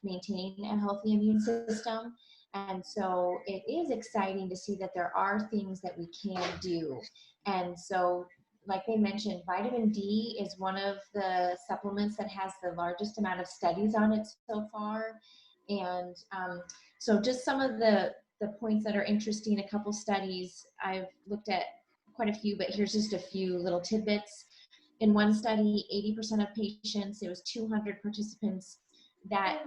maintain a healthy immune system. And so it is exciting to see that there are things that we can do. And so, like they mentioned, vitamin D is one of the supplements that has the largest amount of studies on it so far. And so just some of the points that are interesting, a couple studies, I've looked at quite a few, but here's just a few little tidbits. In one study, 80% of patients, it was 200 participants that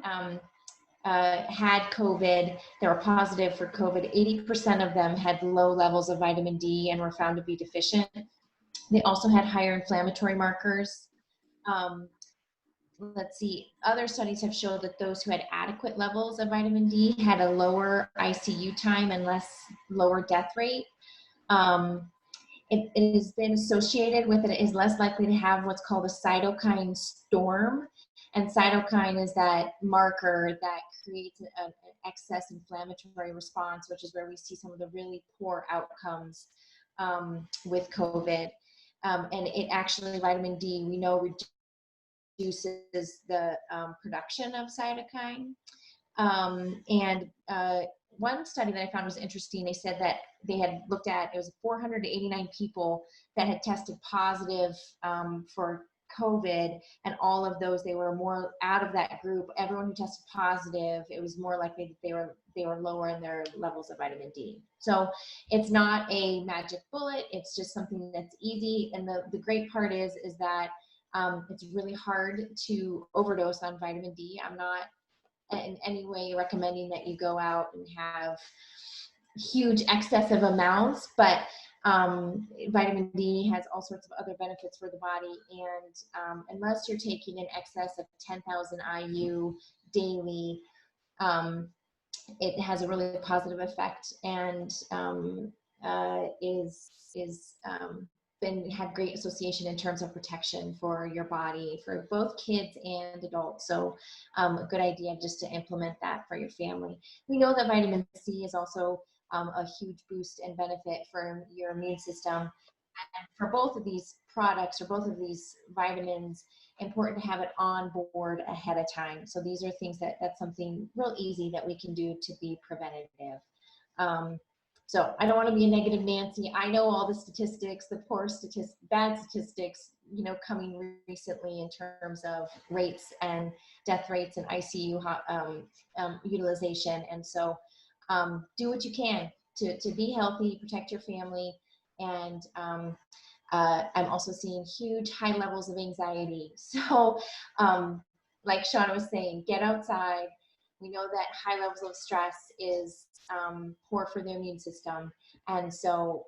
had COVID, they were positive for COVID. 80% of them had low levels of vitamin D and were found to be deficient. They also had higher inflammatory markers. Let's see, other studies have showed that those who had adequate levels of vitamin D had a lower ICU time and lower death rate. It has been associated with it is less likely to have what's called a cytokine storm. And cytokine is that marker that creates an excess inflammatory response, which is where we see some of the really poor outcomes with COVID. And it actually, vitamin D, we know reduces the production of cytokine. One study that I found was interesting. They said that they had looked at, it was 489 people that had tested positive for COVID, and all of those, they were more out of that group. Everyone who tested positive, it was more likely that they were lower in their levels of vitamin D. So it's not a magic bullet. It's just something that's easy. And the great part is that it's really hard to overdose on vitamin D. I'm not in any way recommending that you go out and have huge excessive amounts, but vitamin D has all sorts of other benefits for the body. And unless you're taking in excess of 10,000 IU daily, it has a really positive effect and had great association in terms of protection for your body, for both kids and adults. So a good idea just to implement that for your family. We know that vitamin C is also a huge boost and benefit for your immune system. And for both of these products or both of these vitamins, important to have it on board ahead of time. So these are things that's something real easy that we can do to be preventative. So I don't want to be a negative Nancy. I know all the statistics, the poor statistics, bad statistics, coming recently in terms of rates and death rates and ICU utilization. And so do what you can to be healthy, protect your family. And I'm also seeing huge high levels of anxiety. So like Shauna was saying, get outside. We know that high levels of stress is poor for the immune system. And so,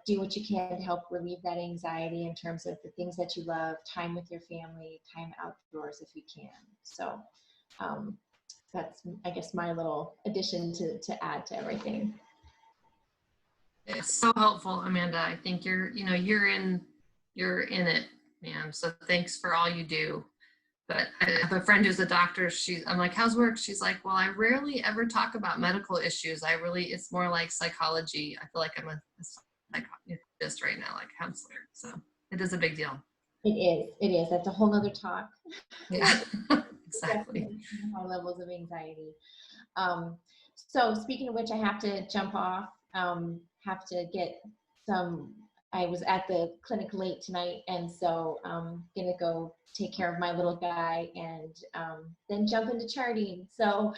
do what you can to help relieve that anxiety in terms of the things that you love, time with your family, time outdoors if you can. So that's, I guess, my little addition to add to everything. It's so helpful, Amanda. I think you're in it, man. So thanks for all you do. But I have a friend who's a doctor. I'm like, how's work? She's like, well, I rarely ever talk about medical issues. It's more like psychology. I feel like I'm a psychologist right now, like counselor. So it is a big deal. It is. That's a whole nother talk. Yeah, exactly. High levels of anxiety. So speaking of which, I have to jump off. Have to get I was at the clinic late tonight, and so I'm gonna go take care of my little guy and then jump into charting. So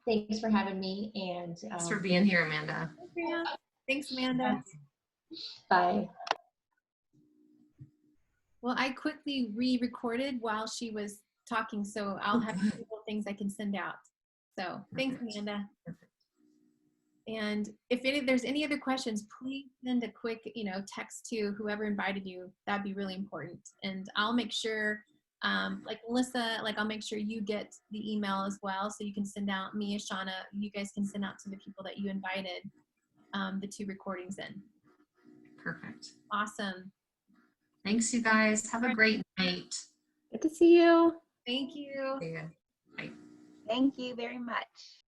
thanks for having me. And thanks for being here, Amanda. Thanks, Amanda. Bye. Well, I quickly re-recorded while she was talking, so I'll have little things I can send out. So thanks, Amanda. And if there's any other questions, please send a quick, text to whoever invited you. That'd be really important. And I'll make sure, like Melissa, I'll make sure you get the email as well, so you can send out, me and Shauna, you guys can send out to the people that you invited the 2 recordings in. Perfect. Awesome. Thanks, you guys. Have a great night. Good to see you. Thank you. See ya. Bye. Thank you very much.